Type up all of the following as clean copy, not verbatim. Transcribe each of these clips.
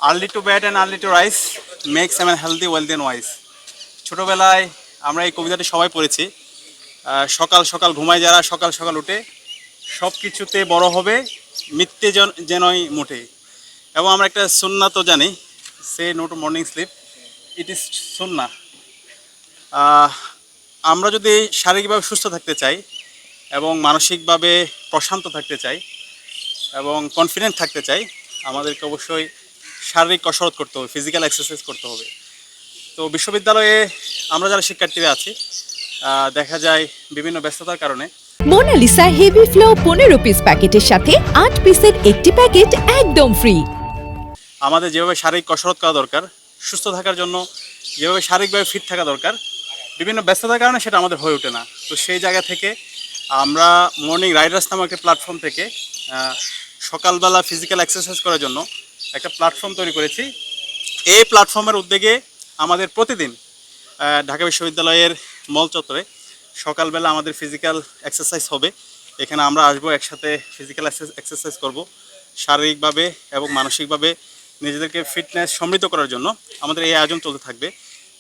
Early to bed and early to rise makes a man healthy wealthy and wise. ছোটোবেলায় আমরা এই কবিতাটি সবাই পড়েছি। সকাল সকাল ঘুমায় যারা সকাল সকাল উঠে সব কিছুতে বড় হবে মিথ্যে যেনই মুঠে। এবং আমরা একটা সুন্না তো জানি, say no to morning sleep, it is সুন্না। আমরা যদি শারীরিকভাবে সুস্থ থাকতে চাই এবং মানসিকভাবে প্রশান্ত থাকতে চাই এবং কনফিডেন্ট থাকতে চাই, আমাদেরকে অবশ্যই শারীরিক কসরত করতে হবে, ফিজিক্যাল এক্সারসাইজ করতে হবে। তো বিশ্ববিদ্যালয়ে আমরা যারা শিক্ষার্থীরা আছি, দেখা যায় বিভিন্ন ব্যস্ততার কারণে মোনালিসা হেভি ফ্লো 15 পিস প্যাকেটের সাথে 8 পিসের একটি প্যাকেট একদম ফ্রি। আমাদের যেভাবে শারীরিক কসরত করা দরকার, সুস্থ থাকার জন্য যেভাবে শারীরিকভাবে ফিট থাকা দরকার, বিভিন্ন ব্যস্ততার কারণে সেটা আমাদের হয়ে ওঠে না। তো সেই জায়গা থেকে আমরা মর্নিং রাইডার্স নামক একটা প্ল্যাটফর্ম থেকে সকালবেলা ফিজিক্যাল এক্সারসাইজ করার জন্য একটা প্ল্যাটফর্ম তৈরি করেছি। এই প্ল্যাটফর্মের উদ্যোগে আমাদের প্রতিদিন ঢাকা বিশ্ববিদ্যালয়ের মল চত্বরে সকালবেলা আমাদের ফিজিক্যাল এক্সারসাইজ হবে। এখানে আমরা আসবো, একসাথে ফিজিক্যাল এক্সারসাইজ করব। শারীরিকভাবে এবং মানসিকভাবে নিজেদেরকে ফিটনেস সমৃদ্ধ করার জন্য আমাদের এই আয়োজন চলতে থাকবে।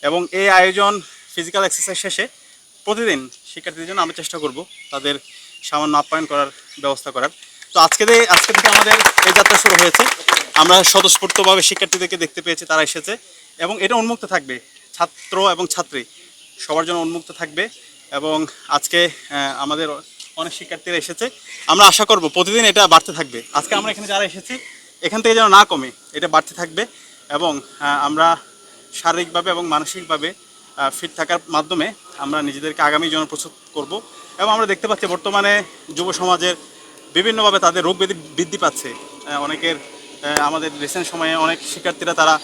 এবং এই আয়োজন ফিজিক্যাল এক্সারসাইজ শেষে প্রতিদিন শিক্ষার্থীদের জন্য আমরা চেষ্টা করব তাদের সামান্য আপ্যায়ন করার ব্যবস্থা করার। তো আজকে থেকে আমাদের এই যাত্রা শুরু হয়েছে। আমরা স্বতঃস্ফূর্তভাবে শিক্ষার্থীদেরকে দেখতে পেয়েছি, তারা এসেছে এবং এটা উন্মুক্ত থাকবে, ছাত্র এবং ছাত্রী সবার জন্য উন্মুক্ত থাকবে। এবং আজকে আমাদের অনেক শিক্ষার্থীরা এসেছে, আমরা আশা করব প্রতিদিন এটা বাড়তে থাকবে। আজকে আমরা এখানে যারা এসেছি এখান থেকে যেন না কমে, এটা বাড়তে থাকবে এবং আমরা শারীরিকভাবে এবং মানসিকভাবে ফিট থাকার মাধ্যমে আমরা নিজেদেরকে আগামী জন্য প্রস্তুত করব। এবং আমরা দেখতে পাচ্ছি বর্তমানে যুব সমাজের বিভিন্নভাবে তাদের রোগ ব্যাধি বৃদ্ধি পাচ্ছে। অনেকের আমাদের রিসেন্ট সময়ে অনেক শিক্ষার্থীরা তারা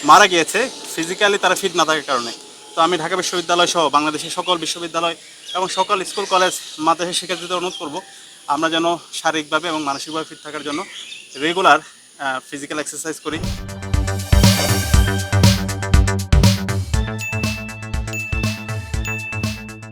মারা গিয়েছে ফিজিক্যালি তারা ফিট না থাকার কারণে। তো আমি ঢাকা বিশ্ববিদ্যালয় সহ বাংলাদেশের সকল বিশ্ববিদ্যালয় এবং সকল স্কুল কলেজ মাদ্রাসার শিক্ষার্থীদের অনুরোধ করব আমরা যেন শারীরিকভাবে এবং মানসিকভাবে ফিট থাকার জন্য রেগুলার ফিজিক্যাল এক্সারসাইজ করি।